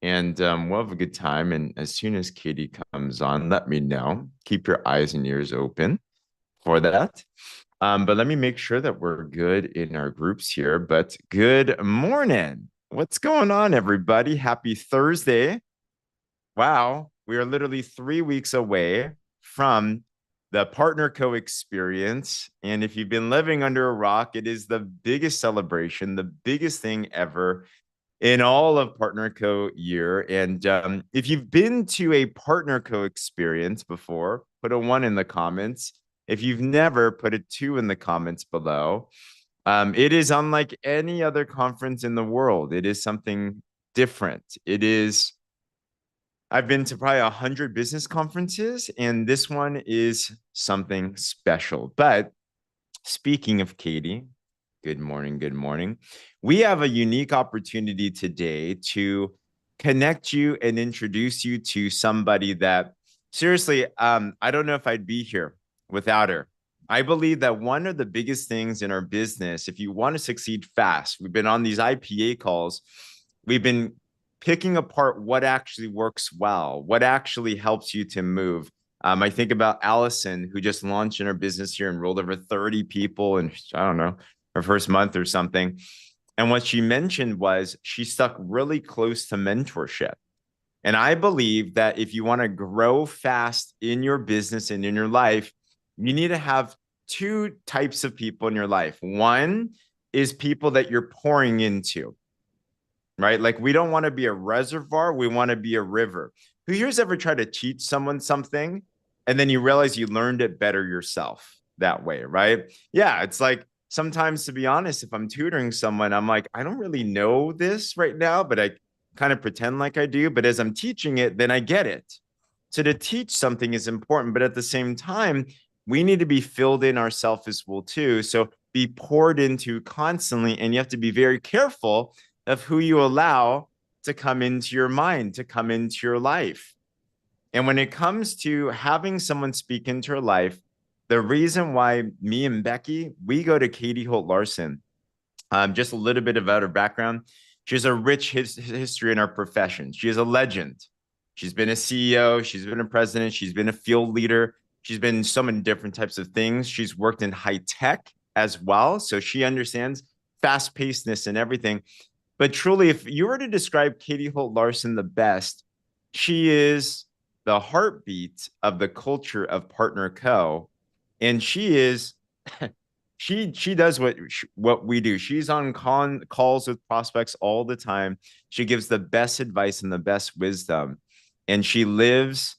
and we'll have a good time. And as soon as Katy comes on, let me know. Keep your eyes and ears open for that. But let me make sure that we're good in our groups here. But good morning. What's going on, everybody? Happy Thursday. Wow, we are literally 3 weeks away from the Partner Co experience. And if you've been living under a rock, it is the biggest celebration, the biggest thing ever in all of Partner Co year. And if you've been to a Partner Co experience before, put a one in the comments. If you've never, put a two in the comments below. It is unlike any other conference in the world. It is something different. I've been to probably 100 business conferences, and this one is something special. But speaking of Katy, good morning, good morning. We have a unique opportunity today to connect you and introduce you to somebody that, seriously, I don't know if I'd be here without her. I believe that one of the biggest things in our business, if you want to succeed fast, we've been on these IPA calls, we've been picking apart what actually works well, what actually helps you to move. I think about Allison, who just launched in her business here, enrolled over 30 people in, I don't know, her first month or something. And what she mentioned was she stuck really close to mentorship. And I believe that if you want to grow fast in your business and in your life, you need to have two types of people in your life. One is people that you're pouring into, right? Like we don't want to be a reservoir, we want to be a river. Who here's ever tried to teach someone something and then you realize you learned it better yourself that way, right? Yeah, it's like sometimes, to be honest, if I'm tutoring someone, I'm like, I don't really know this right now, but I kind of pretend like I do. But as I'm teaching it, then I get it. So to teach something is important, but at the same time, we need to be filled in ourselves as well too. So be poured into constantly, and you have to be very careful of who you allow to come into your mind, to come into your life. And when it comes to having someone speak into your life, the reason why me and Becky, we go to Katy Holt-Larsen, just a little bit about her background. She has a rich history in our profession. She is a legend. She's been a CEO, she's been a president, she's been a field leader, she's been so many different types of things. She's worked in high tech as well. So she understands fast pacedness and everything. But truly, if you were to describe Katy Holt-Larsen the best, she is the heartbeat of the culture of Partner Co. And she is she does what we do. She's on calls with prospects all the time. She gives the best advice and the best wisdom, and she lives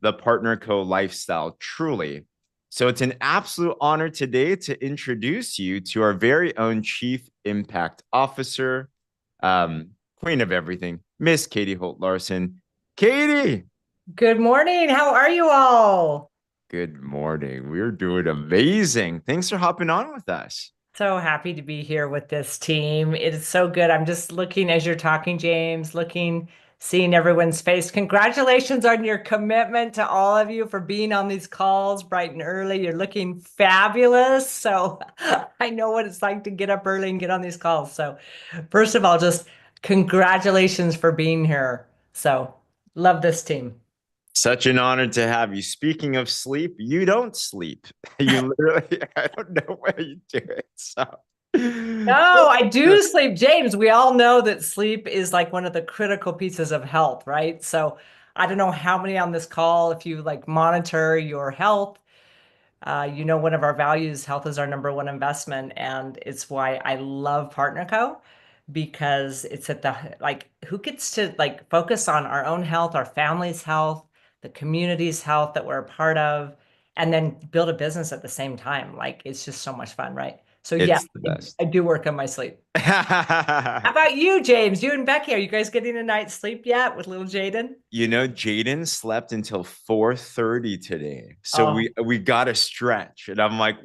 the Partner Co lifestyle truly. So it's an absolute honor today to introduce you to our very own Chief Impact Officer, queen of everything, Miss Katy Holt-Larsen. Katy, Good morning. How are you all? good morning. We're doing amazing. Thanks for hopping on with us. So happy to be here with this team. It is so good. I'm just looking as you're talking, James, seeing everyone's face. Congratulations on your commitment to all of you for being on these calls bright and early. You're looking fabulous. So I know what it's like to get up early and get on these calls. So first of all, just congratulations for being here. So love this team. Such an honor to have you. Speaking of sleep, you don't sleep. You literally, I don't know where you do it. So, No, I do sleep, James. We all know that sleep is like one of the critical pieces of health, right? So I don't know how many on this call, if you like monitor your health, one of our values, health is our number one investment. And it's why I love PartnerCo because it's at the, like, who gets to like focus on our own health, our family's health, the community's health that we're a part of, and then build a business at the same time. Like, it's just so much fun, right? So yeah, it's the I, best. I do work on my sleep. How about you, James? You and Becky, are you guys getting a night's sleep yet with little Jaden? You know, Jaden slept until 4:30 today. So Oh, we got to stretch. And I'm like,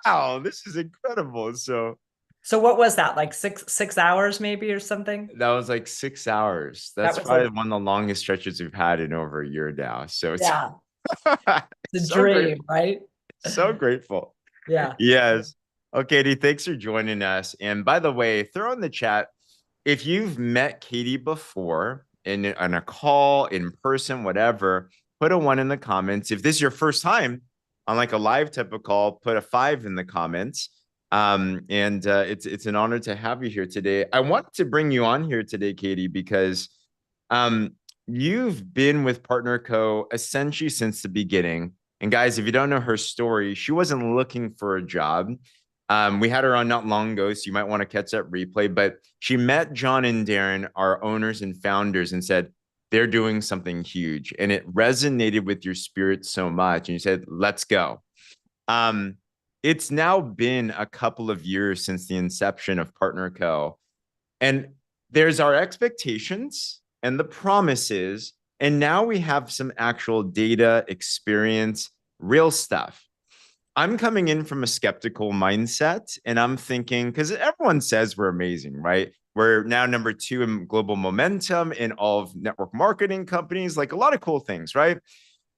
wow, this is incredible. So so what was that? Like six hours maybe or something? that was like 6 hours. That That's was like, probably one of the longest stretches we've had in over a year now. So it's yeah, the so dream, grateful. right? So grateful. Yeah. Yes. Okay, Katy, thanks for joining us. And by the way, throw in the chat if you've met Katy before in a call, in person, whatever, put a one in the comments. If this is your first time on like a live type of call, put a five in the comments. And it's an honor to have you here today. I want to bring you on here today, Katy, because um, you've been with Partner Co. essentially since the beginning. And guys, if you don't know her story, she wasn't looking for a job. We had her on not long ago, so you might want to catch that replay. But she met John and Darren, our owners and founders, and said, they're doing something huge. And it resonated with your spirit so much. And you said, let's go. Um, it's now been a couple of years since the inception of Partner Co. And there's our expectations and the promises. And now we have some actual data, experience, real stuff. I'm coming in from a skeptical mindset and I'm thinking, because everyone says we're amazing, right? We're now number two in global momentum in all of network marketing companies, like a lot of cool things, right?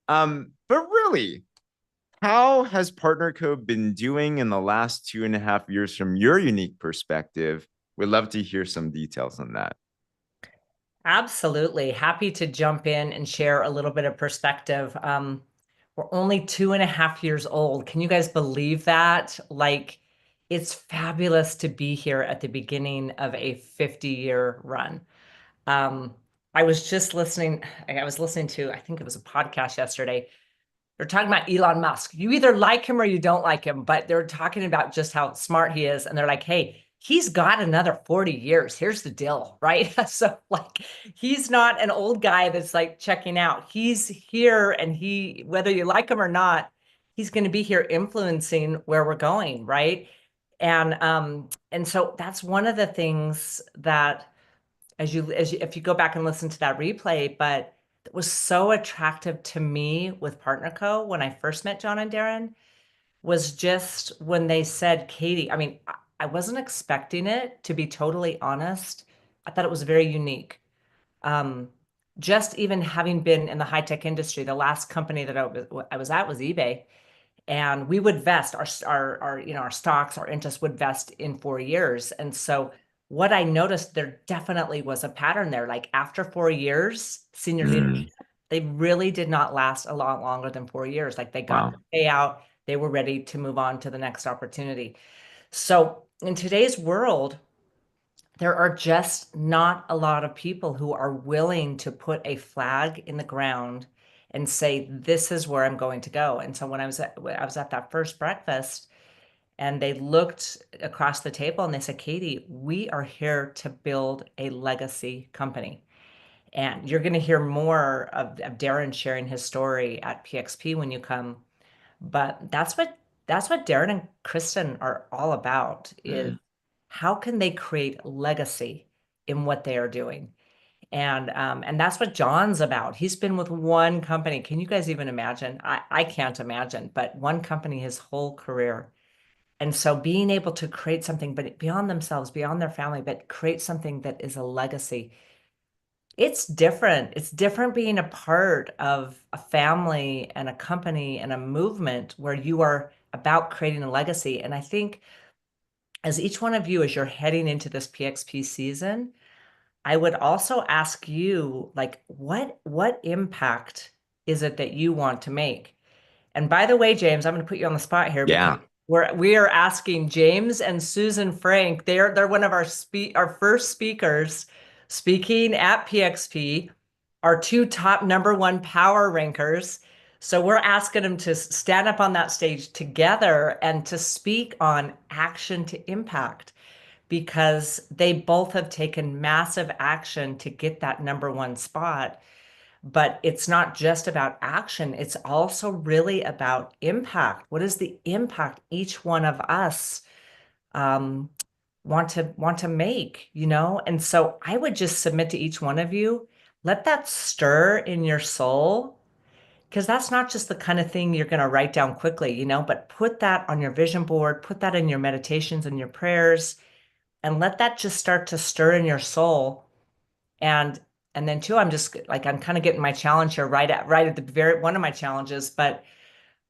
But really, how has Partner Co been doing in the last 2.5 years from your unique perspective? We'd love to hear some details on that. Absolutely. Happy to jump in and share a little bit of perspective. We're only 2.5 years old. Can you guys believe that? Like, it's fabulous to be here at the beginning of a 50-year run. Um, I was just listening, I was listening to, I think it was a podcast yesterday. They're talking about Elon Musk. You either like him or you don't like him, but they're talking about just how smart he is. And they're like, hey, he's got another 40 years. Here's the deal, right? So, like, he's not an old guy that's like checking out. He's here, and he, whether you like him or not, he's going to be here influencing where we're going, right? And so that's one of the things that if you go back and listen to that replay, but it was so attractive to me with Partner Co. when I first met John and Darren was just when they said, Katy, I mean, I wasn't expecting it, to be totally honest. I thought it was very unique. Um, just even having been in the high tech industry, the last company that I was at was eBay, and we would vest our stocks, our interest would vest in 4 years. And so what I noticed, there definitely was a pattern there. Like after 4 years, senior leadership, Mm, they really did not last a lot longer than 4 years. Like they got wow. the payout, they were ready to move on to the next opportunity. So in today's world, there are just not a lot of people who are willing to put a flag in the ground and say, this is where I'm going to go. And so when I was at that first breakfast, and they looked across the table and they said, Katy, we are here to build a legacy company. And you're going to hear more of Darren sharing his story at PXP when you come. But that's what Darren and Kristen are all about, is Mm, how can they create legacy in what they are doing? And that's what John's about. He's been with one company. Can you guys even imagine? I can't imagine, but one company his whole career. And so being able to create something, but beyond themselves, beyond their family, but create something that is a legacy, it's different. It's different being a part of a family and a company and a movement where you are about creating a legacy. And I think as each one of you, as you're heading into this PXP season, I would also ask you, like, what impact is it that you want to make? And by the way, James, I'm going to put you on the spot here because yeah. we are asking James and Susan Frank. They're one of our first speakers speaking at PXP, our two top number one power rankers. So we're asking them to stand up on that stage together and to speak on action to impact, because they both have taken massive action to get that number one spot. But it's not just about action, it's also really about impact. What is the impact each one of us um, want to make, you know? And so I would just submit to each one of you, let that stir in your soul, because that's not just the kind of thing you're going to write down quickly, you know, but put that on your vision board, put that in your meditations and your prayers, and let that just start to stir in your soul. And then too, I'm just like, I'm kind of getting my challenge here right at the very one of my challenges, but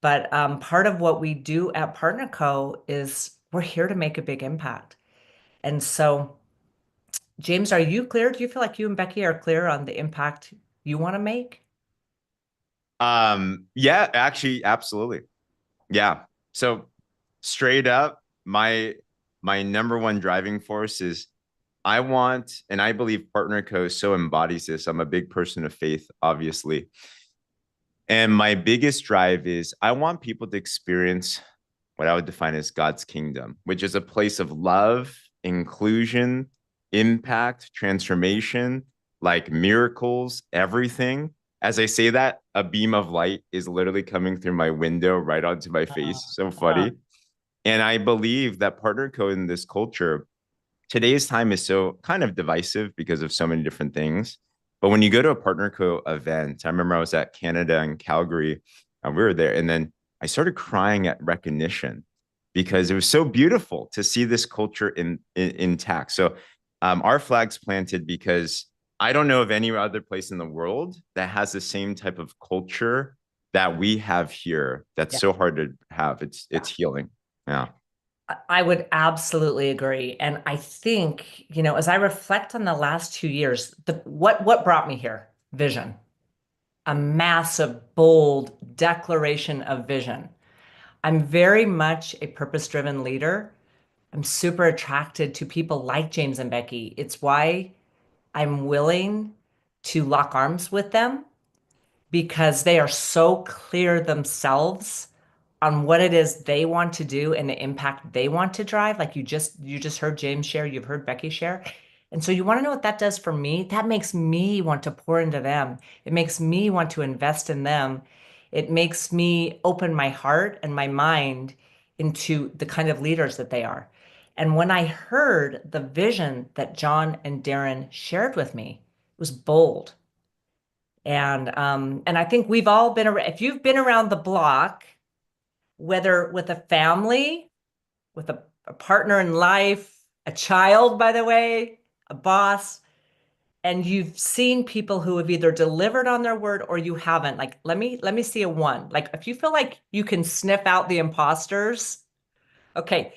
part of what we do at Partner Co is we're here to make a big impact. And so James, are you clear? Do you feel like you and Becky are clear on the impact you want to make? Yeah, actually, absolutely. Yeah. So straight up, my number one driving force is I want, and I believe Partner Co so embodies this. I'm a big person of faith, obviously. And my biggest drive is I want people to experience what I would define as God's kingdom, which is a place of love, inclusion, impact, transformation, like miracles, everything. As I say that, a beam of light is literally coming through my window right onto my Uh, face. So uh, funny. And I believe that partner code in this culture, today's time is so kind of divisive because of so many different things. But when you go to a partner co event, I remember I was at Canada and Calgary, and we were there, and then I started crying at recognition because it was so beautiful to see this culture intact. So our flags planted because I don't know of any other place in the world that has the same type of culture that we have here. That's yeah. so hard to have. Yeah. It's healing. Yeah. I would absolutely agree. And I think, as I reflect on the last 2 years, what brought me here? Vision, a massive, bold declaration of vision. I'm very much a purpose-driven leader. I'm super attracted to people like James and Becky. It's why I'm willing to lock arms with them because they are so clear themselves on what it is they want to do and the impact they want to drive. Like you just heard James share, you've heard Becky share. And so you want to know what that does for me? That makes me want to pour into them. It makes me want to invest in them. It makes me open my heart and my mind into the kind of leaders that they are. And when I heard the vision that John and Darren shared with me, it was bold. And I think we've all been around, if you've been around the block, whether with a family, with a partner in life, a child, by the way, a boss, and you've seen people who have either delivered on their word or you haven't. Like, let me see a one. Like, if you feel like you can sniff out the imposters, okay.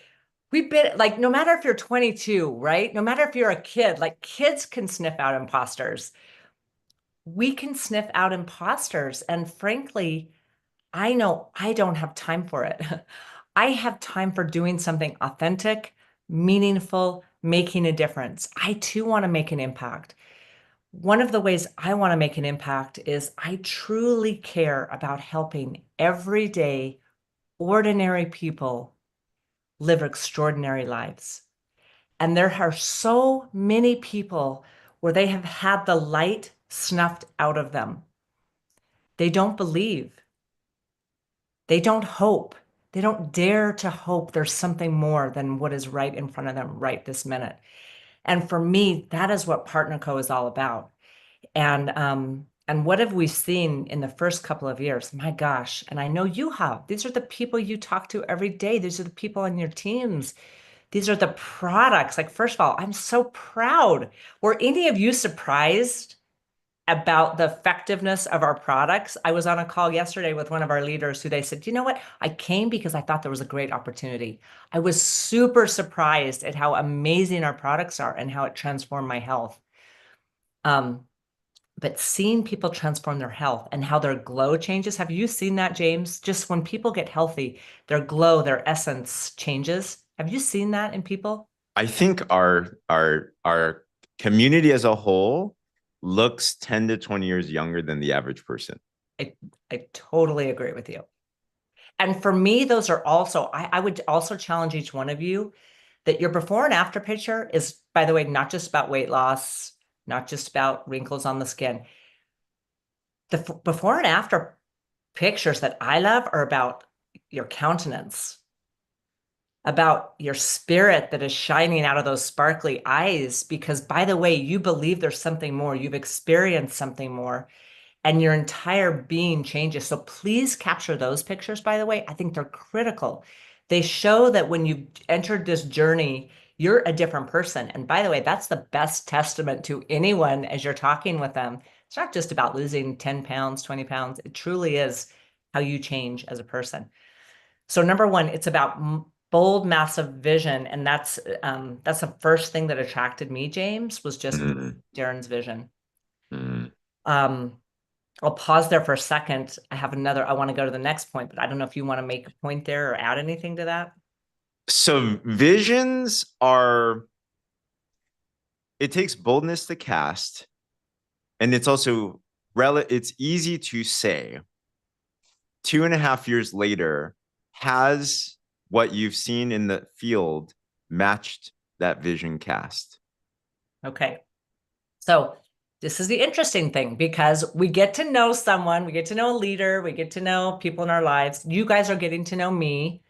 We've been like, no matter if you're 22, right? No matter if you're a kid, like kids can sniff out imposters. We can sniff out imposters. And frankly, I know I don't have time for it. I have time for doing something authentic, meaningful, making a difference. I too want to make an impact. One of the ways I want to make an impact is I truly care about helping everyday, ordinary people live extraordinary lives. And there are so many people where they have had the light snuffed out of them. They don't believe. They don't hope. They don't dare to hope there's something more than what is right in front of them right this minute. And for me, that is what Partner Co is all about. And what have we seen in the first couple of years? My gosh, and I know you have. These are the people you talk to every day. These are the people on your teams. These are the products. Like, first of all, I'm so proud. Were any of you surprised about the effectiveness of our products? I was on a call yesterday with one of our leaders who they said, you know what? I came because I thought there was a great opportunity. I was super surprised at how amazing our products are and how it transformed my health. Um, but seeing people transform their health and how their glow changes, have you seen that, James? Just when people get healthy, their glow, their essence changes. Have you seen that in people? I think our community as a whole looks 10 to 20 years younger than the average person. I, I totally agree with you. And for me, those are also, I would also challenge each one of you that your before and after picture is, by the way, not just about weight loss, not just about wrinkles on the skin. The before and after pictures that I love are about your countenance, about your spirit that is shining out of those sparkly eyes. Because, by the way, you believe there's something more, you've experienced something more, and your entire being changes. So please capture those pictures, by the way. I think they're critical. They show that when you've entered this journey, you're a different person. And by the way, that's the best testament to anyone as you're talking with them. It's not just about losing 10 pounds, 20 pounds. It truly is how you change as a person. So number one, it's about bold, massive vision. And that's the first thing that attracted me, James, was just Mm, Darren's vision. mm. Um, I'll pause there for a second. I want to go to the next point, but I don't know if you want to make a point there or add anything to that. So visions are, it takes boldness to cast, and it's also it's easy to say 2.5 years later, has what you've seen in the field matched that vision cast? Okay. So this is the interesting thing because we get to know someone, we get to know a leader, we get to know people in our lives. You guys are getting to know me,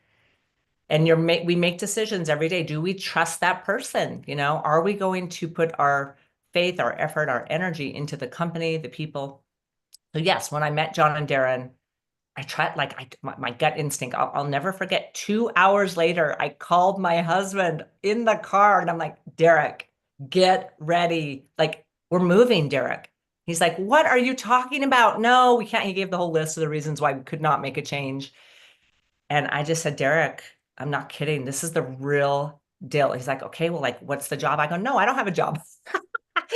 and we make decisions every day. Do we trust that person? Are we going to put our faith, our effort, our energy into the company, the people? So yes, when I met John and Darren, I tried, like, my gut instinct. I'll never forget. 2 hours later, I called my husband in the car and I'm like, Derek, get ready. Like, we're moving, Derek. He's like, what are you talking about? No, we can't. He gave the whole list of the reasons why we could not make a change. And I just said, Derek, I'm not kidding. This is the real deal. He's like, okay, well, like, what's the job? I go, no, I don't have a job.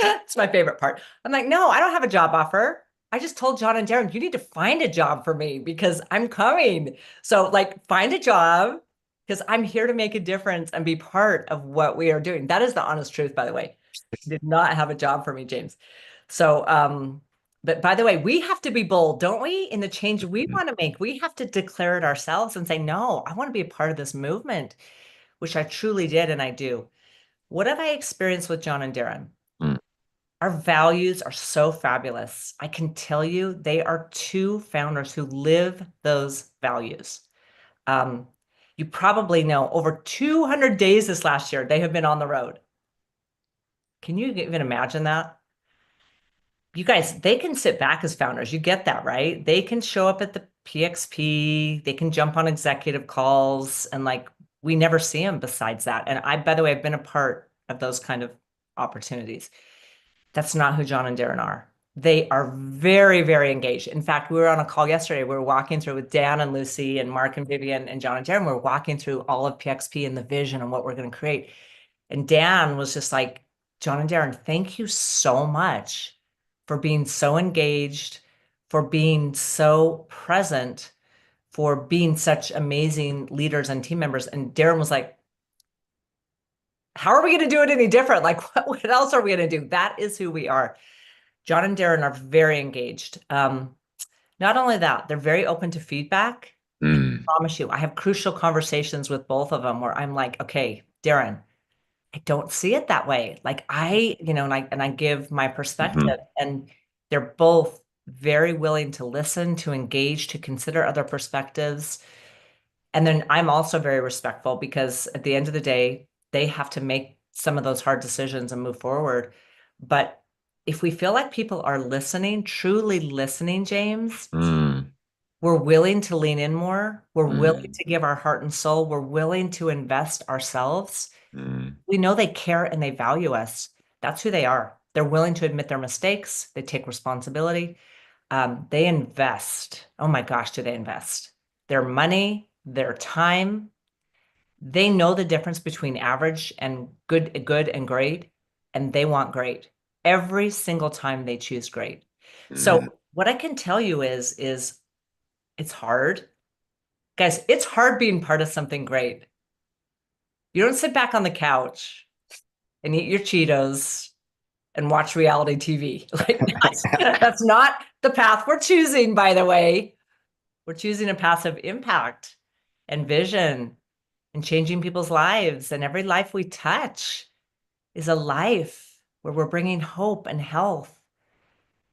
It's my favorite part. I'm like, no, I don't have a job offer. I just told John and Darren, you need to find a job for me because I'm coming. So, like, find a job because I'm here to make a difference and be part of what we are doing. That is the honest truth, by the way. Did not have a job for me, James. So, but by the way, we have to be bold, don't we? In the change we want to make, we have to declare it ourselves and say, no, I want to be a part of this movement, which I truly did and I do. What have I experienced with John and Darren? Mm, Our values are so fabulous. I can tell you they are two founders who live those values. Um, you probably know over 200 days this last year, they have been on the road. Can you even imagine that? You guys, they can sit back as founders. You get that, right? They can show up at the PXP, they can jump on executive calls, and like we never see them besides that. And by the way, I've been a part of those kind of opportunities. That's not who John and Darren are. They are very, very engaged. In fact, we were on a call yesterday. We were walking through with Dan and Lucy and Mark and Vivian and John and Darren. We were walking through all of PXP and the vision and what we're going to create. And Dan was just like, John and Darren, thank you so much for being so engaged, for being so present, for being such amazing leaders and team members. And Darren was like, how are we going to do it any different? Like, what else are we going to do? That is who we are. John and Darren are very engaged. Not only that, they're very open to feedback. I mm, promise you, I have crucial conversations with both of them where I'm like, okay, Darren, I don't see it that way. Like and I give my perspective, mhm, and they're both very willing to listen, to engage, to consider other perspectives. And then I'm also very respectful because at the end of the day, they have to make some of those hard decisions and move forward. But if we feel like people are listening, truly listening, James, mm, we're willing to lean in more. We're willing mm, to give our heart and soul. We're willing to invest ourselves. mm, We know they care and they value us. That's who they are. They're willing to admit their mistakes. They take responsibility. They invest. Oh my gosh, do they invest their money, their time? They know the difference between average and good and great, and they want great every single time they choose great. So mm, what I can tell you is it's hard. Guys, it's hard being part of something great. You don't sit back on the couch and eat your Cheetos and watch reality TV. Like that's not the path we're choosing, by the way. We're choosing a path of impact and vision and changing people's lives. And every life we touch is a life where we're bringing hope and health.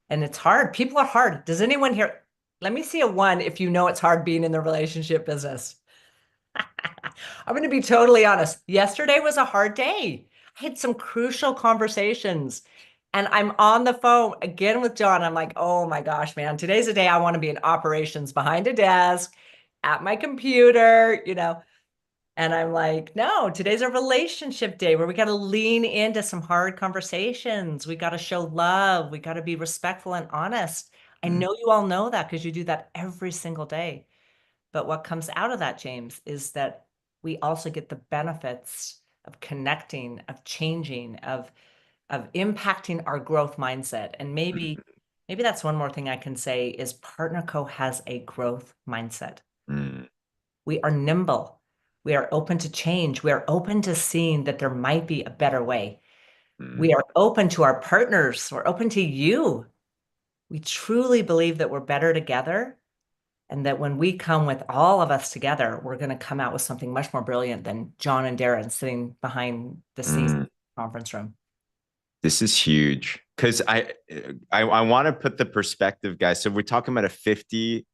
And it's hard. People are hard. Does anyone here? Let me see a one if you know it's hard being in the relationship business. I'm going to be totally honest. Yesterday was a hard day. I had some crucial conversations and I'm on the phone again with John. I'm like, oh my gosh, man, today's the day I want to be in operations behind a desk at my computer. And I'm like, no, today's a relationship day where we got to lean into some hard conversations. We got to show love. We got to be respectful and honest. I mm, know you all know that because you do that every single day. But what comes out of that, James, is that we also get the benefits of connecting, of changing, of impacting our growth mindset. And maybe that's one more thing I can say is PartnerCo has a growth mindset. Mm, We are nimble. We are open to change. We are open to seeing that there might be a better way. We mm, are open to our partners. We're open to you. We truly believe that we're better together and that when we come with all of us together, we're going to come out with something much more brilliant than John and Darren sitting behind the scenes mm. conference room. This is huge because I want to put the perspective, guys. So we're talking about a 50+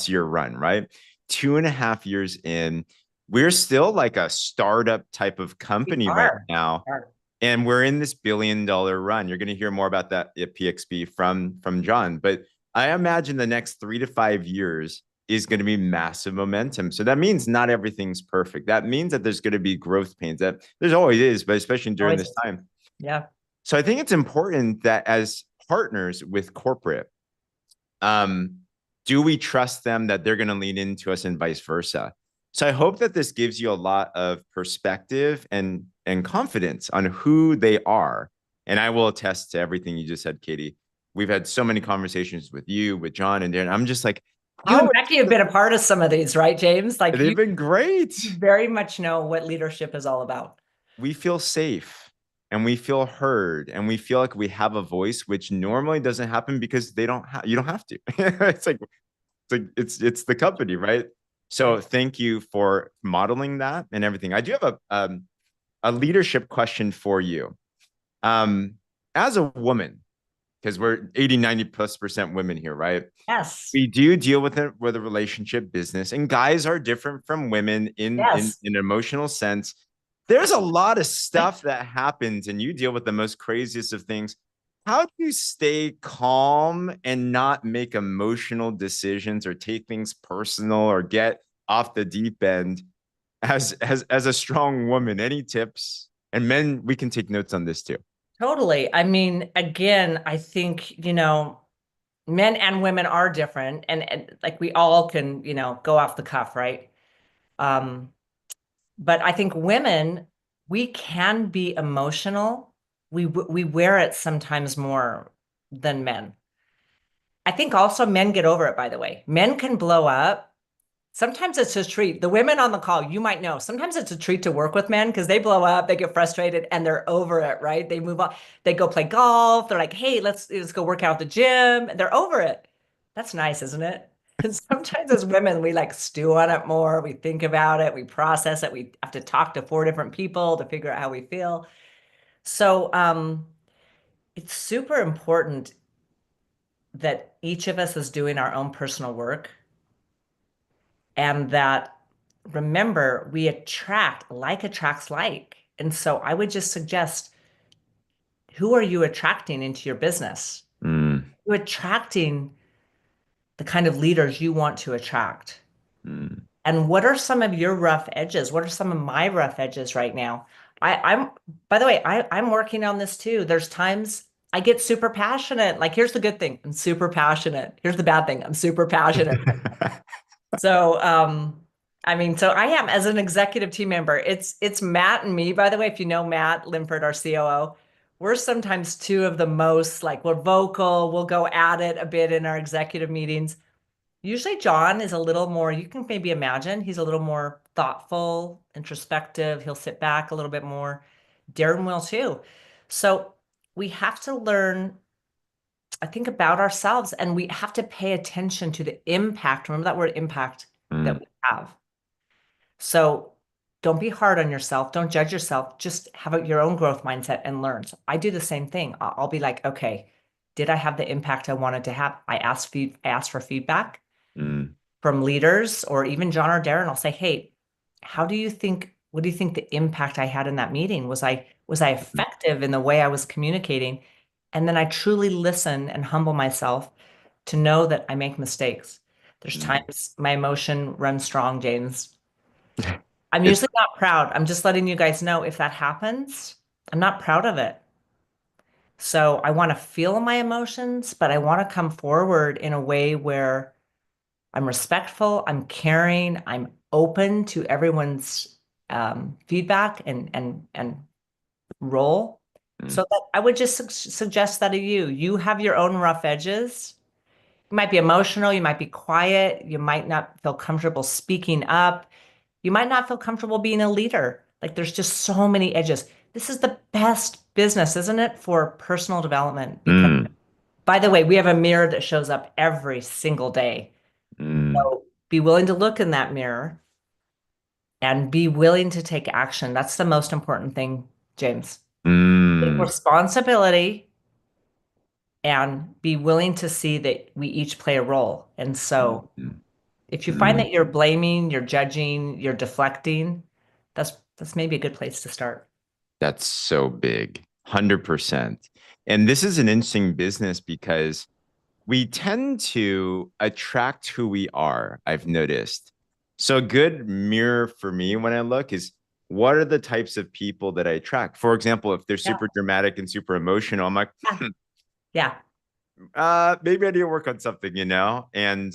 year run, right? 2.5 years in, we're still like a startup type of We company right are. now. We are. And we're in this $1 billion run. You're going to hear more about that at PXB from John. But I imagine the next 3 to 5 years is going to be massive momentum. So that means not everything's perfect. That means that there's going to be growth pains. That there's always is, but especially during Always. this time. Yeah. So I think it's important that as partners with corporate, um, do we trust them that they're going to lean into us and vice versa? So I hope that this gives you a lot of perspective and confidence on who they are. And I will attest to everything you just said, Katy. We've had so many conversations with you, with John and Darren. I'm just like, You how and Becky have been a part of some of these, right, James? Like they've been great. you very much know what leadership is all about. We feel safe and we feel heard and we feel like we have a voice, which normally doesn't happen because they don't have you don't have to. It's the company, right? Right. So thank you for modeling that and everything. I do have a leadership question for you. Um, as a woman, because we're 80-90+% women here, right? Yes. We do deal with it with a relationship business, and guys are different from women Yes. in an emotional sense. There's a lot of stuff that happens, and you deal with the most craziest of things. How do you stay calm and not make emotional decisions or take things personal or get off the deep end as a strong woman? Any tips? And men, we can take notes on this too. Totally. I mean, again, I think, men and women are different and like we all can, go off the cuff, right? Um, but I think women, we can be emotional. We wear it sometimes more than men. I think also men get over it, by the way. Men can blow up. Sometimes it's a treat. The women on the call, you might know, sometimes it's a treat to work with men because they blow up, they get frustrated, and they're over it, right? They move on. They go play golf. They're like, hey, let's go work out at the gym. They're over it. That's nice, isn't it? And sometimes as women, we like stew on it more. We think about it, we process it. We have to talk to 4 different people to figure out how we feel. So it's super important that each of us is doing our own personal work and that remember we attract like attracts like. And so I would just suggest who are you attracting into your business? Mm, You're attracting the kind of leaders you want to attract. mm. And what are some of your rough edges? What are some of my rough edges right now? I'm, by the way, I'm working on this too. There's times I get super passionate. Like, here's the good thing. I'm super passionate. Here's the bad thing. I'm super passionate. So, I mean, so I am as an executive team member. It's Matt and me, by the way. If you know Matt Limford, our COO, we're sometimes two of the most like we're vocal. We'll go at it a bit in our executive meetings. Usually, John is a little more. You can maybe imagine he's a little more thoughtful, introspective. He'll sit back a little bit more. Darren will too. So we have to learn I think about ourselves and we have to pay attention to the impact. Remember that word impact that Mm, we have. So don't be hard on yourself. Don't judge yourself. Just have your own growth mindset and learn. So I do the same thing. I'll be like, okay, did I have the impact I wanted to have? I asked for feedback mm, from leaders or even John or Darren. I'll say, hey, what do you think the impact I had in that meeting? Was I mm, effective in the way I was communicating? And then I truly listen and humble myself to know that I make mistakes. There's mm. times my emotion runs strong, James. I'm It's usually not proud. I'm just letting you guys know if that happens, I'm not proud of it. So I want to feel my emotions, but I want to come forward in a way where I'm respectful, I'm caring, I'm open to everyone's feedback and role. Mm, So that I would just suggest that of you. You have your own rough edges. You might be emotional, you might be quiet, you might not feel comfortable speaking up, you might not feel comfortable being a leader. Like there's just so many edges. This is the best business, isn't it, for personal development? Because, mm, by the way, we have a mirror that shows up every single day. mm, So be willing to look in that mirror and be willing to take action. That's the most important thing, James. Take mm, responsibility and be willing to see that we each play a role. And mm, so mm, if you find mm. that you're blaming, you're judging, you're deflecting, that's maybe a good place to start. That's so big. 100%. And this is an interesting business because we tend to attract who we are, I've noticed. So a good mirror for me when I look is what are the types of people that I attract? For example, if they're Yeah. super dramatic and super emotional, I'm like, Yeah. Yeah. maybe I need to work on something, And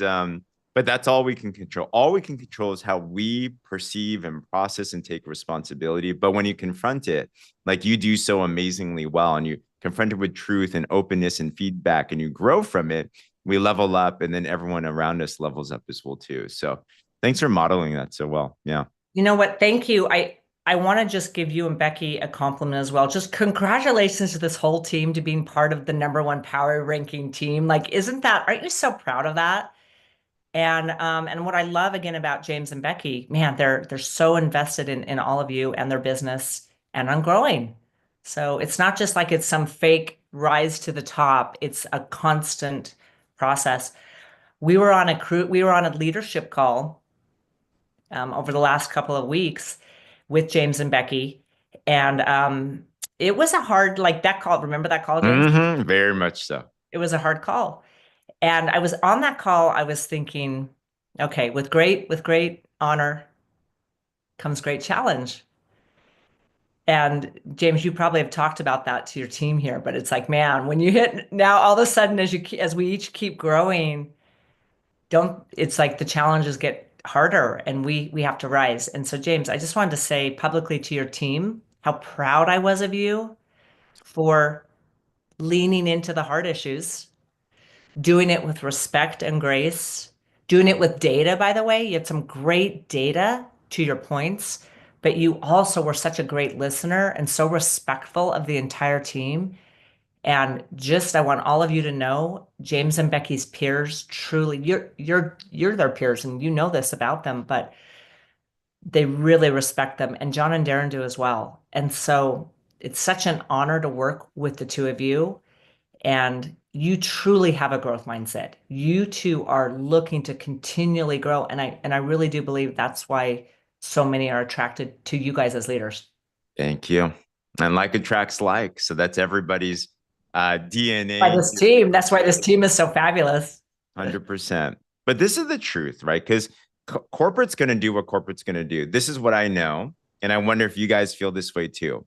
but that's all we can control. All we can control is how we perceive and process and take responsibility. But when you confront it, like you do so amazingly well, and you confront it with truth and openness and feedback, and you grow from it, we level up, and then everyone around us levels up as well too. So thanks for modeling that so well. Yeah. You know what? Thank you. I want to just give you and Becky a compliment as well. Just congratulations to this whole team to being part of the #1 power ranking team. Like, isn't that, aren't you so proud of that? And what I love again about James and Becky, man, they're so invested in all of you and their business and on growing. So it's not just like it's some fake rise to the top. It's a constant process. We were on a leadership call over the last couple of weeks with James and Becky. And it was a hard, like that call. Remember that call, James? Very much so. It was a hard call. And I was on that call, I was thinking, okay, with great honor comes great challenge. And James, you probably have talked about that to your team here, but it's like, man, when you hit now all of a sudden as we each keep growing, don't it's like the challenges get harder and we have to rise. And so James, I just wanted to say publicly to your team how proud I was of you for leaning into the hard issues, doing it with respect and grace, doing it with data, by the way. You had some great data to your points, but you also were such a great listener and so respectful of the entire team. And just I want all of you to know, James and Becky's peers truly, you're their peers and you know this about them, but they really respect them. And John and Darren do as well. And so it's such an honor to work with the two of you. And you truly have a growth mindset. You two are looking to continually grow. And I really do believe that's why so many are attracted to you guys as leaders. Thank you. And like attracts like. So that's everybody's By DNA this here team, for that's why this good. team is so fabulous. 100%. But this is the truth, right? Because corporate's going to do what corporate's going to do. This is what I know. And I wonder if you guys feel this way too.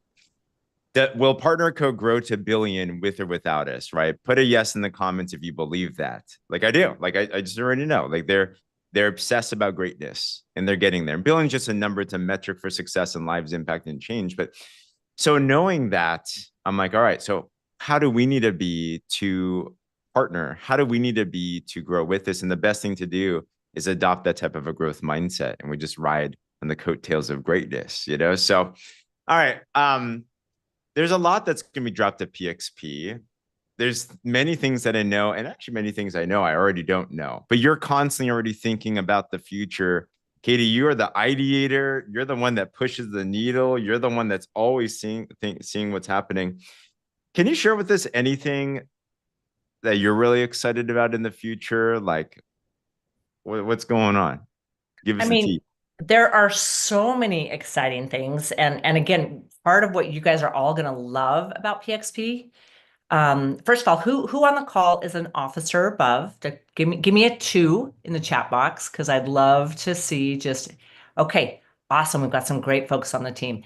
That will partner code grow to billion with or without us, right? Put a yes in the comments if you believe that. Like I do. Like I just already know. Like they're obsessed about greatness and they're getting there. Billion's just a number, it's a metric for success and lives impact and change. But so knowing that, I'm like, all right, so how do we need to be to partner? How do we need to be to grow with this? And the best thing to do is adopt that type of a growth mindset. And we just ride on the coattails of greatness. So, all right. There's a lot that's going to be dropped at PXP. There's many things that I know, and actually many things I know I already don't know. But you're constantly already thinking about the future. Katy, you are the ideator. You're the one that pushes the needle. You're the one that's always seeing what's happening. Can you share with us anything that you're really excited about in the future? Like, what's going on? Give I us the mean, tea. there are so many exciting things. And again, part of what you guys are all going to love about PXP. First of all, who on the call is an officer above? Give me a 2 in the chat box because I'd love to see just okay, awesome. We've got some great folks on the team.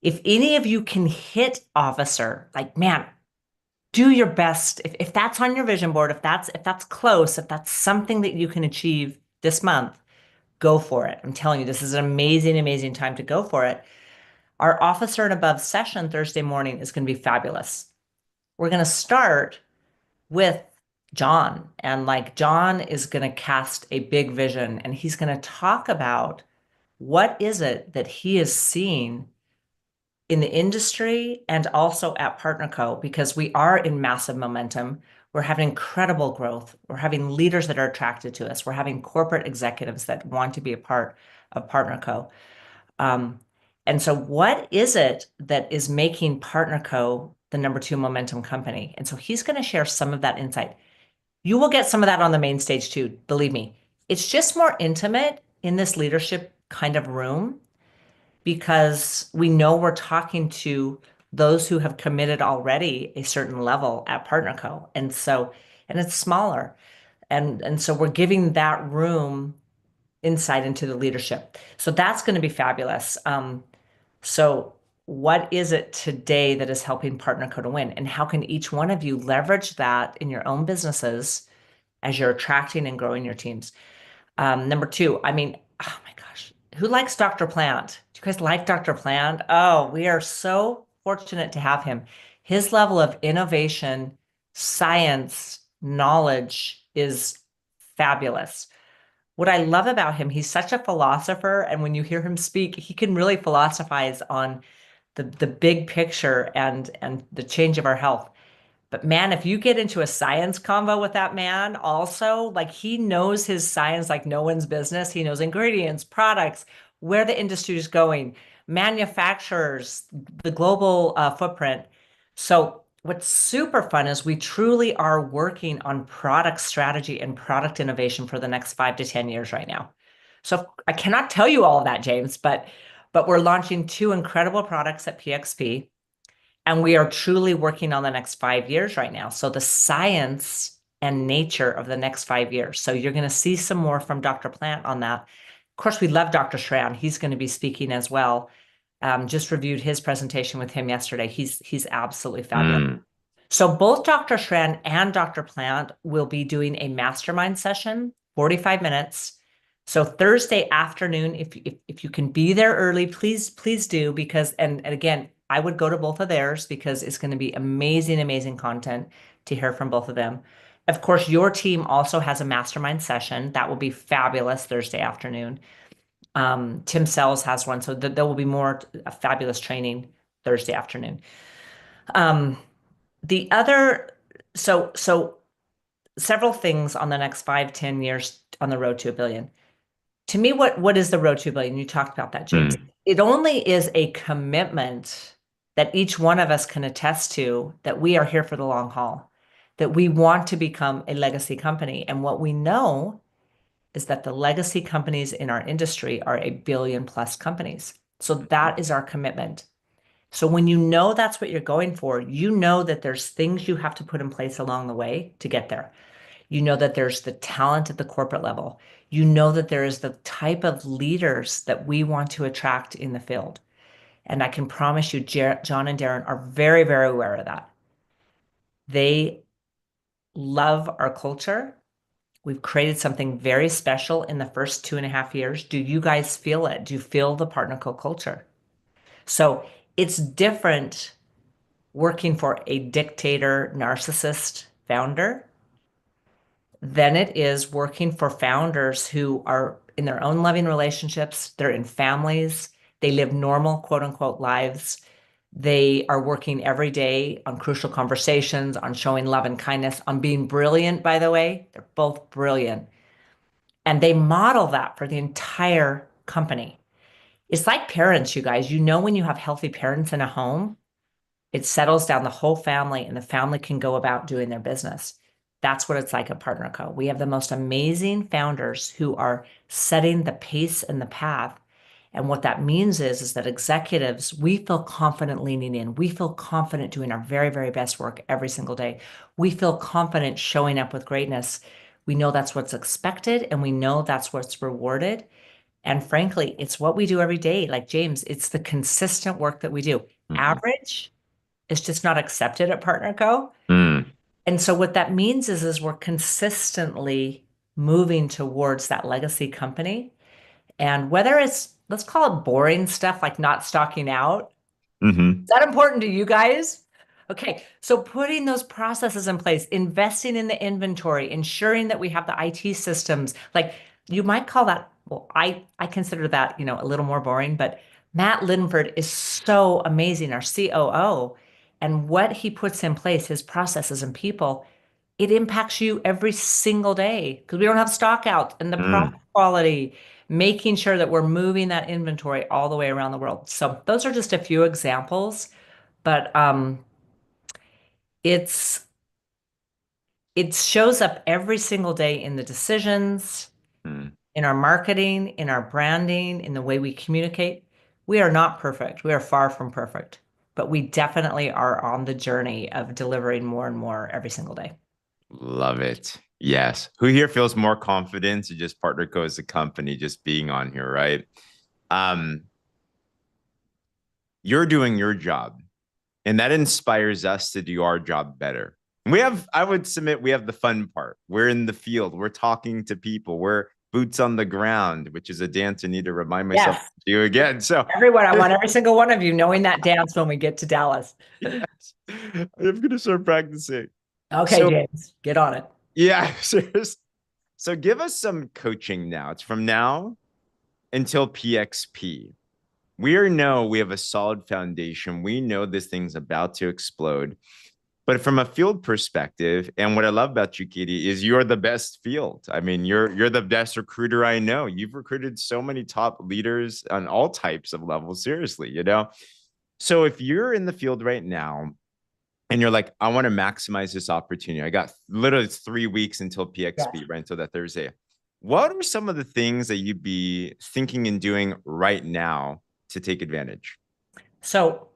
If any of you can hit officer, like man, do your best. If that's on your vision board, if that's close, if that's something that you can achieve this month, go for it. I'm telling you, this is an amazing, amazing time to go for it. Our officer and above session Thursday morning is going to be fabulous. We're going to start with John, and like John is going to cast a big vision, and he's going to talk about what is it that he is seeing in the industry and also at PartnerCo, because we are in massive momentum. We're having incredible growth. We're having leaders that are attracted to us. We're having corporate executives that want to be a part of PartnerCo. Um, and so, what is it that is making PartnerCo the number two momentum company? And so, he's going to share some of that insight. You will get some of that on the main stage too, believe me. It's just more intimate in this leadership kind of room because we know we're talking to those who have committed already a certain level at PartnerCo. And so, and it's smaller. And so we're giving that room insight into the leadership. So that's going to be fabulous. So what is it today that is helping PartnerCo to win? And how can each one of you leverage that in your own businesses as you're attracting and growing your teams? Number two, I mean, oh my gosh, who likes Dr. Plant? Do you guys like Dr. Plant? Oh, we are so fortunate to have him. His level of innovation, science, knowledge is fabulous. What I love about him, he's such a philosopher, and when you hear him speak, he can really philosophize on the big picture and the change of our health. But man, if you get into a science convo with that man, also, like he knows his science like no one's business. He knows ingredients, products, where the industry is going, manufacturers, the global footprint. So, what's super fun is we truly are working on product strategy and product innovation for the next 5 to 10 years right now. So, I cannot tell you all of that, James, but we're launching two incredible products at PXP. And we are truly working on the next 5 years right now. So the science and nature of the next 5 years. So you're going to see some more from Dr. Plant on that. Of course, we love Dr. Schran. He's going to be speaking as well. Just reviewed his presentation with him yesterday. He's absolutely fabulous. Mm. So both Dr. Schran and Dr. Plant will be doing a mastermind session, 45 minutes. So Thursday afternoon, if you can be there early, please do, because and again, I would go to both of theirs because it's going to be amazing, amazing content to hear from both of them. Of course, your team also has a mastermind session that will be fabulous Thursday afternoon. Tim Sells has one, so there will be more fabulous training Thursday afternoon. Um, the other, so several things on the next 5, 10 years on the road to a billion. To me, what is the road to a billion? You talked about that, James. Mm. It only is a commitment that each one of us can attest to that we are here for the long haul, that we want to become a legacy company. And what we know is that the legacy companies in our industry are a billion plus companies. So that is our commitment. So when you know that's what you're going for, you know that there's things you have to put in place along the way to get there. You know that there's the talent at the corporate level. You know that there is the type of leaders that we want to attract in the field. And I can promise you, John and Darren are very, very aware of that. They love our culture. We've created something very special in the first 2.5 years. Do you guys feel it? Do you feel the PartnerCo culture? So it's different working for a dictator, narcissist founder than it is working for founders who are in their own loving relationships, they're in families, they live normal, quote unquote, lives. They are working every day on crucial conversations, on showing love and kindness, on being brilliant, by the way. They're both brilliant. And they model that for the entire company. It's like parents, you guys. You know, when you have healthy parents in a home, it settles down the whole family and the family can go about doing their business. That's what it's like at PartnerCo. We have the most amazing founders who are setting the pace and the path. And what that means is that executives, we feel confident leaning in. We feel confident doing our very, very best work every single day. We feel confident showing up with greatness. We know that's what's expected and we know that's what's rewarded. And frankly, it's what we do every day. Like James, it's the consistent work that we do. Mhm. Average is just not accepted at PartnerCo. Mm. And so what that means is we're consistently moving towards that legacy company. And whether it's, let's call it boring stuff like not stocking out, Hmm. is that important to you guys? Okay, so putting those processes in place, investing in the inventory, ensuring that we have the IT systems, like you might call that, well, I consider that, a little more boring, but Matt Linford is so amazing, our COO, and what he puts in place, his processes and people, it impacts you every single day because we don't have stock out and the product quality, making sure that we're moving that inventory all the way around the world. So those are just a few examples, but it's it shows up every single day in the decisions, Mm. in our marketing, in our branding, in the way we communicate. We are not perfect. We are far from perfect, but we definitely are on the journey of delivering more and more every single day. Love it. Yes. Who here feels more confident to just partner co as a company, just being on here, right? Um, you're doing your job, and that inspires us to do our job better. We have, I would submit, we have the fun part. We're in the field, we're talking to people, we're boots on the ground, which is a dance I need to remind myself Yes. to do again. So, Everyone, I want every single one of you knowing that dance when we get to Dallas. yes, I'm going to start practicing. Okay, So, James, get on it. yeah, serious. So, give us some coaching now. It's from now until PXP. We have a solid foundation. We know this thing's about to explode. But from a field perspective, and what I love about you, Katie, is you're the best field. I mean, you're the best recruiter I know. You've recruited so many top leaders on all types of levels, seriously, you know? So if you're in the field right now and you're like, I want to maximize this opportunity, I got literally 3 weeks until Yes. PXP, right? Until that Thursday. What are some of the things that you'd be thinking and doing right now to take advantage? So,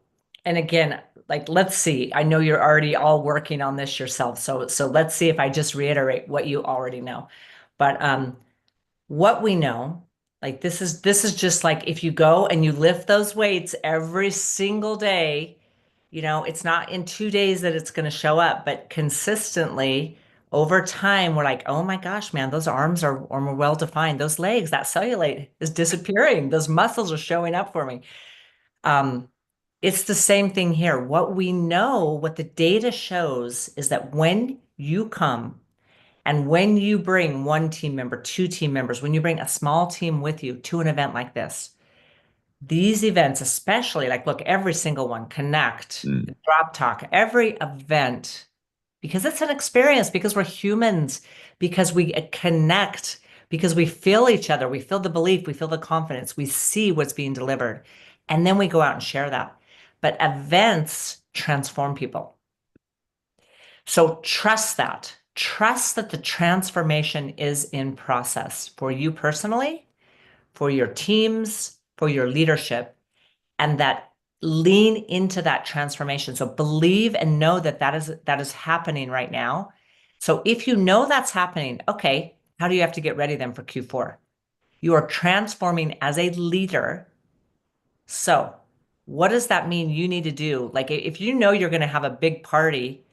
and again, like let's see. I know you're already all working on this yourself. So let's see if I just reiterate what you already know. But what we know, like this is just like if you go and you lift those weights every single day, it's not in 2 days that it's going to show up, but consistently over time, we're like, oh my gosh, man, those arms are more well defined. Those legs, that cellulite is disappearing. Those muscles are showing up for me. Um, it's the same thing here. What we know, what the data shows is that when you come and when you bring one team member, two team members, when you bring a small team with you to an event like this, these events, especially like, look, every single one, Connect, Mm. Drop Talk, every event, because it's an experience, because we're humans, because we connect, because we feel each other, we feel the belief, we feel the confidence, we see what's being delivered, and then we go out and share that. But events transform people. So trust that. Trust that the transformation is in process for you personally, for your teams, for your leadership, and that lean into that transformation. So believe and know that that is happening right now. So if you know that's happening, okay, how do you have to get ready then for Q4? You are transforming as a leader. So what does that mean you need to do? Like if you know you're going to have a big party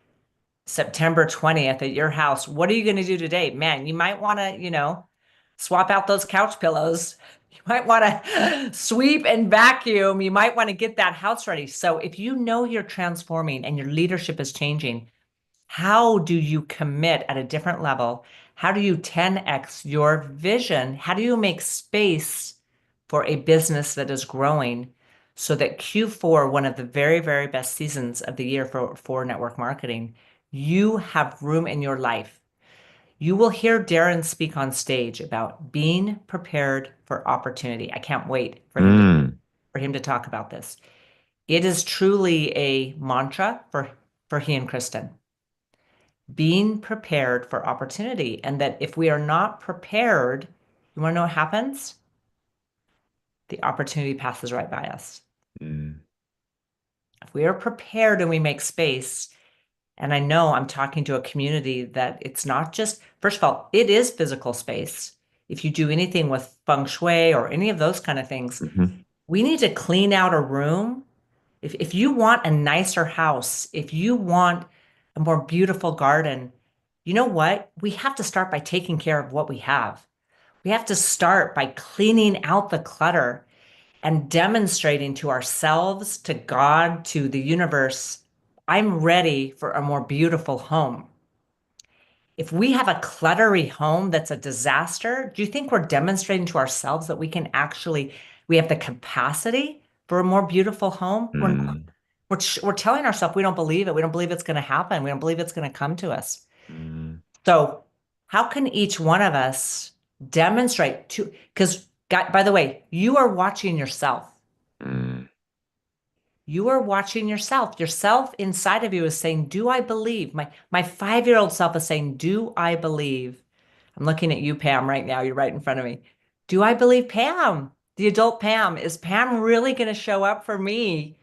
September 20th at your house, what are you going to do today? Man, you might want to, swap out those couch pillows. You might want to sweep and vacuum. You might want to get that house ready. So if you know you're transforming and your leadership is changing, how do you commit at a different level? How do you 10x your vision? How do you make space for a business that is growing so that Q4, one of the very, very best seasons of the year for network marketing, you have room in your life. You will hear Darren speak on stage about being prepared for opportunity. I can't wait Mm. for him to talk about this. It is truly a mantra for he and Kristen, being prepared for opportunity. And that if we are not prepared, you want to know what happens? The opportunity passes right by us. Mm. If we are prepared and we make space, and I know I'm talking to a community that it's not just, first of all, it is physical space. If you do anything with feng shui or any of those kind of things, Mhm. we need to clean out a room. If you want a nicer house, if you want a more beautiful garden, you know what? We have to start by taking care of what we have. We have to start by cleaning out the clutter and demonstrating to ourselves, to God, to the universe, I'm ready for a more beautiful home. If we have a cluttery home that's a disaster, do you think we're demonstrating to ourselves that we have the capacity for a more beautiful home? We're not. Mm, We're telling ourselves we don't believe it. We don't believe it's going to happen. We don't believe it's going to come to us. mm, So, how can each one of us demonstrate to, because, by the way, you are watching yourself. mm, You are watching yourself. Yourself inside of you is saying, "Do I believe?" My 5-year-old self is saying, "Do I believe?" I'm looking at you, Pam, right now. You're right in front of me. Do I believe Pam? The adult Pam. Is Pam really going to show up for me?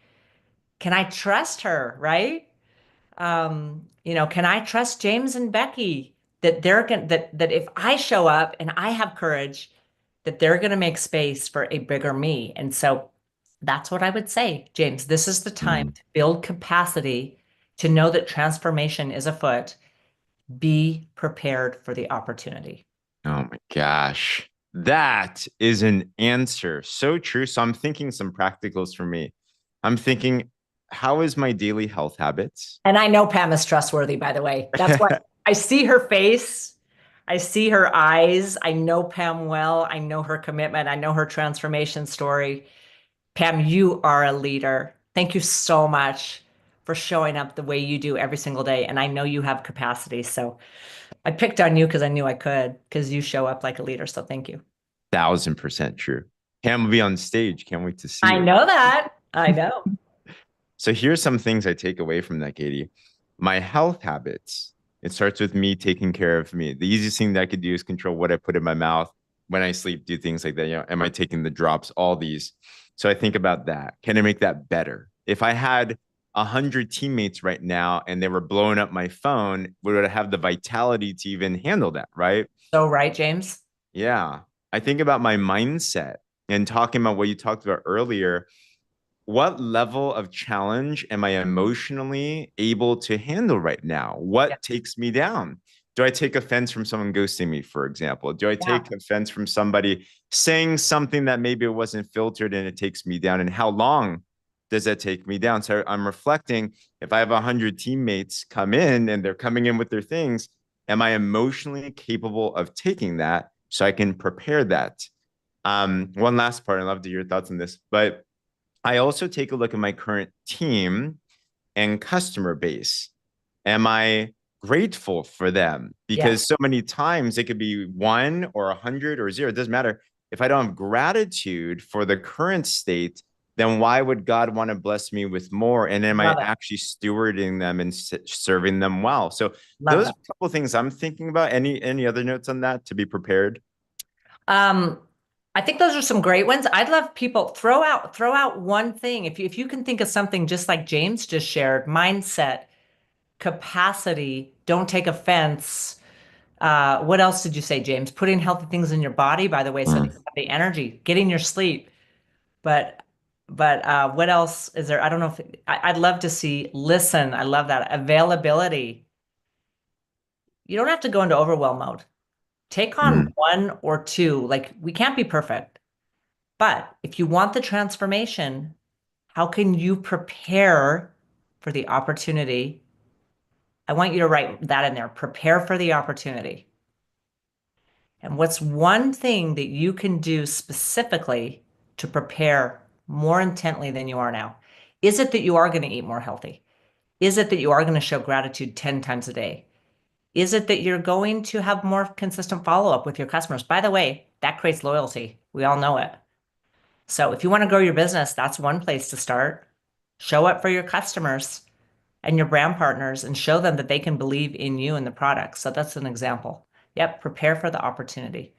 Can I trust her, right? Can I trust James and Becky that they're going that if I show up and I have courage, that they're going to make space for a bigger me? And so that's what I would say, James. This is the time mm. to build capacity to know that transformation is afoot. Be prepared for the opportunity. Oh my gosh. That is an answer. So true. So I'm thinking some practicals for me. I'm thinking, how is my daily health habits? And I know Pam is trustworthy, by the way. That's why I see her face. I see her eyes. I know Pam well. I know her commitment. I know her transformation story. Pam, you are a leader. Thank you so much for showing up the way you do every single day. And I know you have capacity. So I picked on you because I knew I could, because you show up like a leader. So thank you. 1000% true. Pam will be on stage. Can't wait to see I you. know that. I know. So here's some things I take away from that, Katie. My health habits. It starts with me taking care of me. The easiest thing that I could do is control what I put in my mouth when I sleep, do things like that. Am I taking the drops? All these. So I think about that. Can I make that better? If I had 100 teammates right now and they were blowing up my phone, would I have the vitality to even handle that? Right. So right, James. Yeah. I think about my mindset and talking about what you talked about earlier. What level of challenge am I emotionally able to handle right now? Yeah. What takes me down? Do I take offense from someone ghosting me, for example? Do I Yeah. take offense from somebody saying something that maybe it wasn't filtered and it takes me down? And how long does that take me down? So I'm reflecting, if I have 100 teammates come in and they're coming in with their things, am I emotionally capable of taking that so I can prepare that? One last part, I'd love to hear your thoughts on this, but I also take a look at my current team and customer base. Am I grateful for them? Yeah. Because so many times it could be one or 100 or zero. It doesn't matter. If I don't have gratitude for the current state, then why would God want to bless me with more? And am I Love it. actually stewarding them and serving them well? So Love those are that. a couple of things I'm thinking about. Any other notes on that to be prepared? Um, I think those are some great ones. I'd love people throw out one thing. If you can think of something just like James just shared, mindset, capacity, don't take offense. What else did you say, James? Putting healthy things in your body, by the way, so that you Mm. have the energy, getting your sleep. But what else is there? I don't know if I'd love to see listen. I love that. Availability. You don't have to go into overwhelm mode. Take on Mm. one or two. Like we can't be perfect. But if you want the transformation, how can you prepare for the opportunity? I want you to write that in there. Prepare for the opportunity. And what's one thing that you can do specifically to prepare more intently than you are now? Is it that you are going to eat more healthy? Is it that you are going to show gratitude 10 times a day? Is it that you're going to have more consistent follow up with your customers? By the way, that creates loyalty. We all know it. So if you want to grow your business, that's one place to start. Show up for your customers and your brand partners and show them that they can believe in you and the product. So that's an example. Yep, prepare for the opportunity.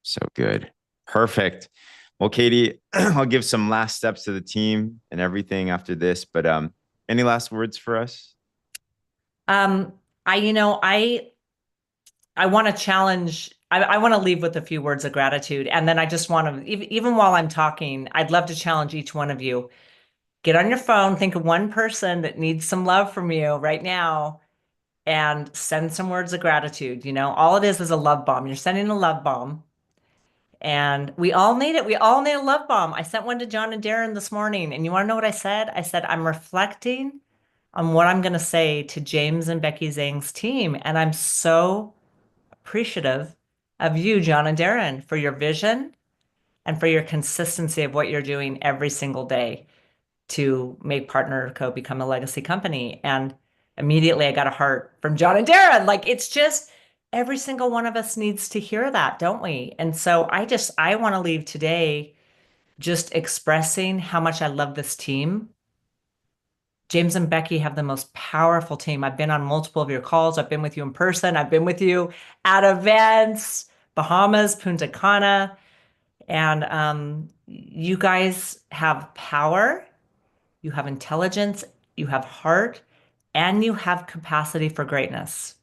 So good. Perfect. Well, Katie, I'll give some last steps to the team and everything after this, but any last words for us? Um, I, you know, I want to challenge, I want to leave with a few words of gratitude. And then I just want to, even while I'm talking, I'd love to challenge each one of you. Get on your phone, think of one person that needs some love from you right now, and send some words of gratitude. All it is a love bomb. You're sending a love bomb. And we all need it. We all need a love bomb. I sent one to John and Darren this morning. And you want to know what I said? I said, I'm reflecting on what I'm going to say to James and Becky Zhang's team. And I'm so appreciative of you, John and Darren, for your vision and for your consistency of what you're doing every single day to make Partner Co. become a legacy company. And immediately I got a heart from John and Darren. Like it's just every single one of us needs to hear that, don't we? And so I want to leave today just expressing how much I love this team. James and Becky have the most powerful team. I've been on multiple of your calls. I've been with you in person. I've been with you at events, Bahamas, Punta Cana. And you guys have power, you have intelligence, you have heart, and you have capacity for greatness.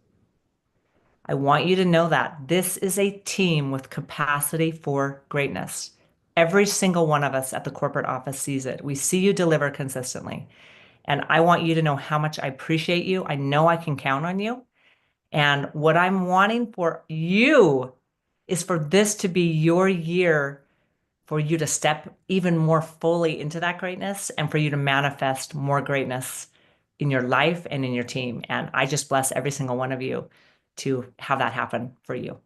I want you to know that this is a team with capacity for greatness. Every single one of us at the corporate office sees it. We see you deliver consistently. And I want you to know how much I appreciate you. I know I can count on you. And what I'm wanting for you is for this to be your year for you to step even more fully into that greatness and for you to manifest more greatness in your life and in your team. And I just bless every single one of you to have that happen for you.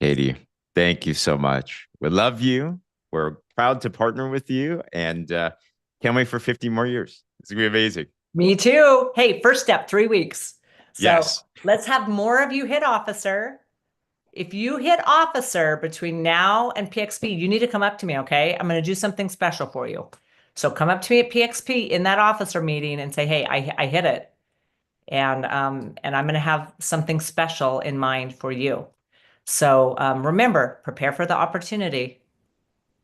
Katy, thank you so much. We love you. We're proud to partner with you and can't wait for 50 more years. It's going to be amazing. Me too. Hey, first step, 3 weeks. So Yes. let's have more of you hit officer. If you hit officer between now and PXP, you need to come up to me, okay? I'm going to do something special for you. So come up to me at PXP in that officer meeting and say, hey, I hit it. And I'm going to have something special in mind for you. So remember, prepare for the opportunity.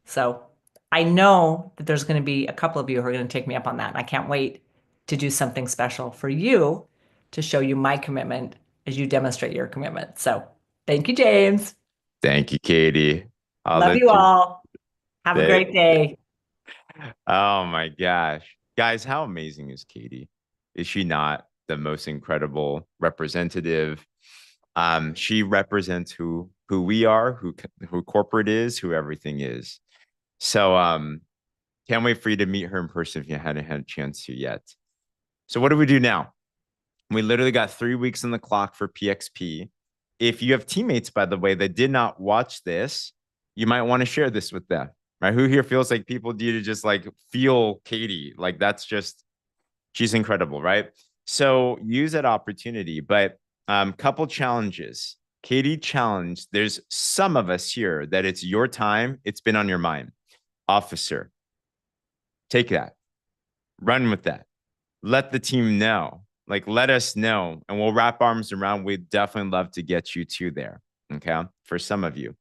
So I know that there's going to be a couple of you who are going to take me up on that. And I can't wait to do something special for you to show you my commitment as you demonstrate your commitment. So thank you, James. Thank you, Katy. I'll Love let you you. all. Have a great day. Oh my gosh. Guys, how amazing is Katy? Is she not the most incredible representative? She represents who we are, who corporate is, who everything is. So can't wait for you to meet her in person if you hadn't had a chance to yet. So what do we do now? We literally got 3 weeks on the clock for PXP. If you have teammates, by the way, that did not watch this, you might want to share this with them, right? Who here feels like people need to just like feel Katy? Like that's just, she's incredible, right? So use that opportunity. But couple challenges. Katy challenged. There's some of us here that it's your time. It's been on your mind. Officer, take that, run with that. Let the team know. Like, let us know, and we'll wrap arms around. We'd definitely love to get you to there. Okay. For some of you.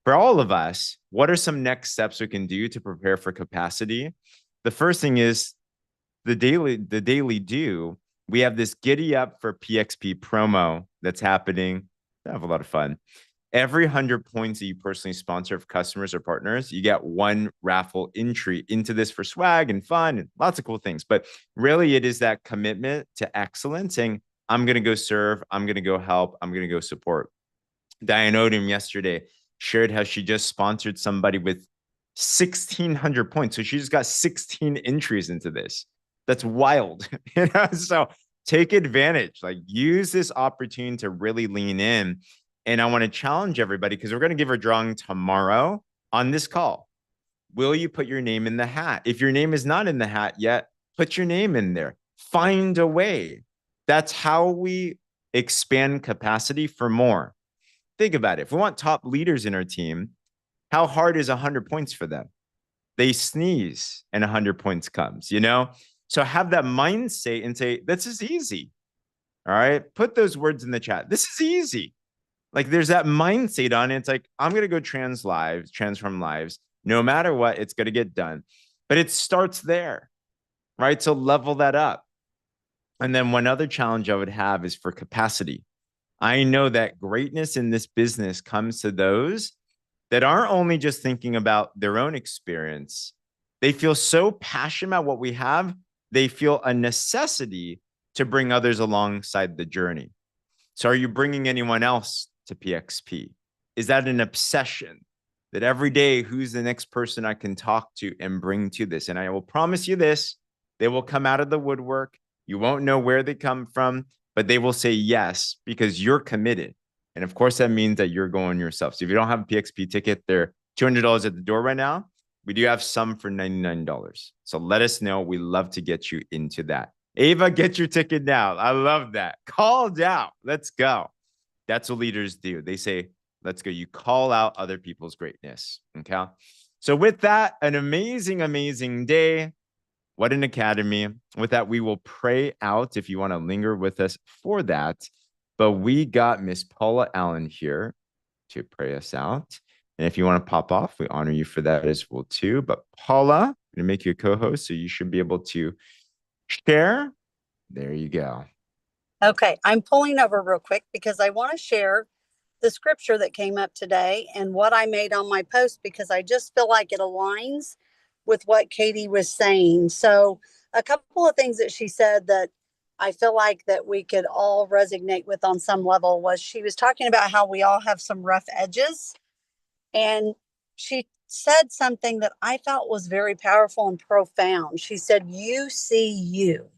For all of us, what are some next steps we can do to prepare for capacity? The first thing is the daily do. We have this Giddy Up for PXP promo that's happening. I have a lot of fun. Every 100 points that you personally sponsor of customers or partners, you get one raffle entry into this for swag and fun and lots of cool things. But really, it is that commitment to excellence, saying, I'm going to go serve, I'm going to go help, I'm going to go support. Diane Odom yesterday shared how she just sponsored somebody with 1,600 points. So she just got 16 entries into this. That's wild. So take advantage, like use this opportunity to really lean in. And I want to challenge everybody because we're going to give a drawing tomorrow on this call. Will you put your name in the hat? If your name is not in the hat yet, put your name in there. Find a way. That's how we expand capacity for more. Think about it. If we want top leaders in our team, how hard is 100 points for them? They sneeze and 100 points comes, you know? So have that mindset and say, this is easy. All right. Put those words in the chat. This is easy. Like there's that mindset on it. It's like, I'm going to go transform lives. No matter what, it's going to get done. But it starts there, right? So level that up. And then one other challenge I would have is for capacity. I know that greatness in this business comes to those that aren't only just thinking about their own experience. They feel so passionate about what we have. They feel a necessity to bring others alongside the journey. So are you bringing anyone else to PXP? Is that an obsession that every day, who's the next person I can talk to and bring to this? And I will promise you this, they will come out of the woodwork. You won't know where they come from, but they will say yes because you're committed. And of course, that means that you're going yourself. So if you don't have a PXP ticket, they're $200 at the door right now. We do have some for $99. So let us know. We love to get you into that. Ava, get your ticket now. I love that. Called out. Let's go. That's what leaders do. They say, let's go. You call out other people's greatness. Okay. So with that, an amazing, amazing day. What an academy. With that, we will pray out if you want to linger with us for that. But we got Miss Paula Allen here to pray us out. And if you want to pop off, we honor you for that as well too. But Paula, I'm going to make you a co-host, so you should be able to share. There you go. Okay, I'm pulling over real quick because I want to share the scripture that came up today and what I made on my post because I just feel like it aligns with what Katy was saying. So, a couple of things that she said that I feel like that we could all resonate with on some level was she was talking about how we all have some rough edges, and she said something that I felt was very powerful and profound. She said, "You see you."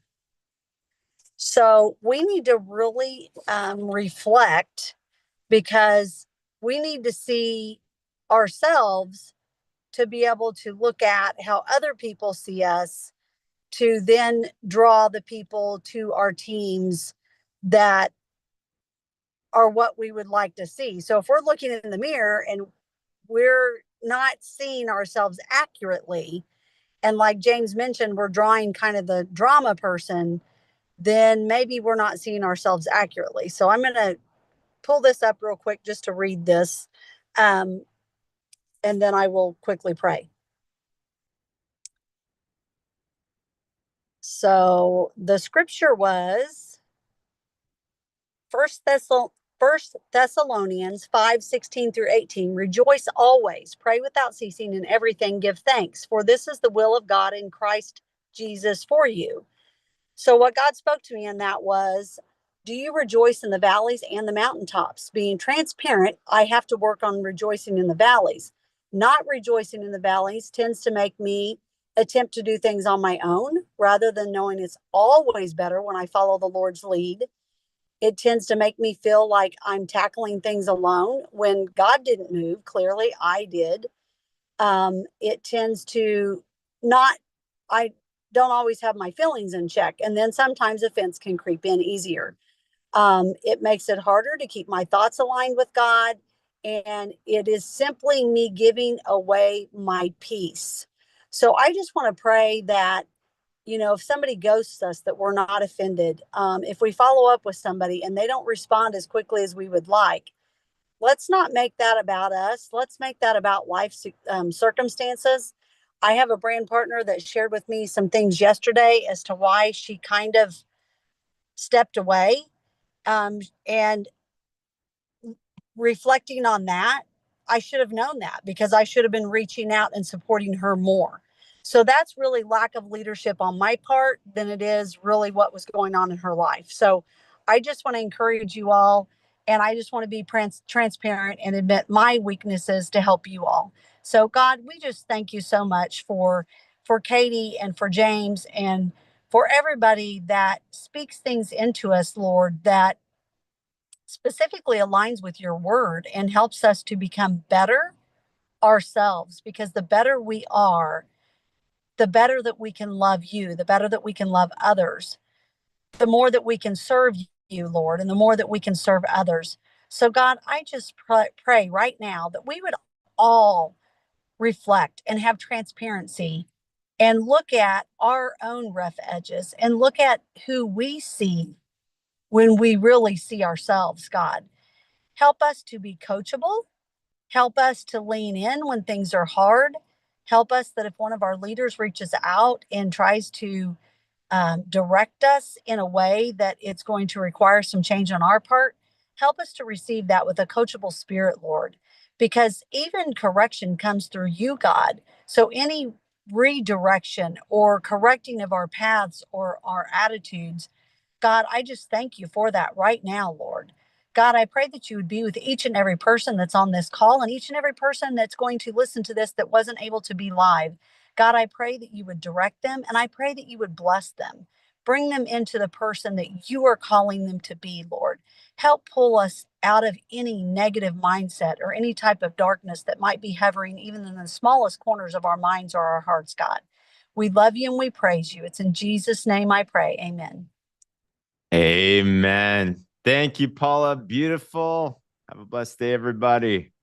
So we need to really reflect because we need to see ourselves to be able to look at how other people see us to then draw the people to our teams that are what we would like to see. So if we're looking in the mirror and we're not seeing ourselves accurately, and like James mentioned, we're drawing kind of the drama person, then maybe we're not seeing ourselves accurately. So I'm going to pull this up real quick just to read this. And then I will quickly pray. So the scripture was First Thessalonians 5:16 through 18. Rejoice always, pray without ceasing, in everything give thanks, for this is the will of God in Christ Jesus for you. So what God spoke to me in that was, do you rejoice in the valleys and the mountaintops? Being transparent, I have to work on rejoicing in the valleys. Not rejoicing in the valleys tends to make me attempt to do things on my own rather than knowing it's always better when I follow the Lord's lead. It tends to make me feel like I'm tackling things alone when God didn't move. Clearly, I did. It tends to not, I don't always have my feelings in check. And then sometimes offense can creep in easier. It makes it harder to keep my thoughts aligned with God. And it is simply me giving away my peace. So I just want to pray that, if somebody ghosts us, that we're not offended. If we follow up with somebody and they don't respond as quickly as we would like, let's not make that about us. Let's make that about life circumstances. I have a brand partner that shared with me some things yesterday as to why she kind of stepped away. And reflecting on that, I should have known that because I should have been reaching out and supporting her more. So that's really lack of leadership on my part than it is really what was going on in her life. So I just want to encourage you all. And I just want to be transparent and admit my weaknesses to help you all. So God, we just thank you so much for Katy and for James and for everybody that speaks things into us, Lord, that specifically aligns with your word and helps us to become better ourselves, because the better we are, the better that we can love you, the better that we can love others, the more that we can serve you, Lord, and the more that we can serve others. So God, I just pray right now that we would all reflect and have transparency and look at our own rough edges and look at who we see when we really see ourselves, God. Help us to be coachable. Help us to lean in when things are hard. Help us that if one of our leaders reaches out and tries to direct us in a way that it's going to require some change on our part, help us to receive that with a coachable spirit, Lord, because even correction comes through you, God. So any redirection or correcting of our paths or our attitudes, God, I just thank you for that right now, Lord. God, I pray that you would be with each and every person that's on this call and each and every person that's going to listen to this that wasn't able to be live. God, I pray that you would direct them and I pray that you would bless them. Bring them into the person that you are calling them to be, Lord. Help pull us out of any negative mindset or any type of darkness that might be hovering even in the smallest corners of our minds or our hearts, God. We love you and we praise you. It's in Jesus' name I pray. Amen. Amen. Thank you, Paula. Beautiful. Have a blessed day, everybody.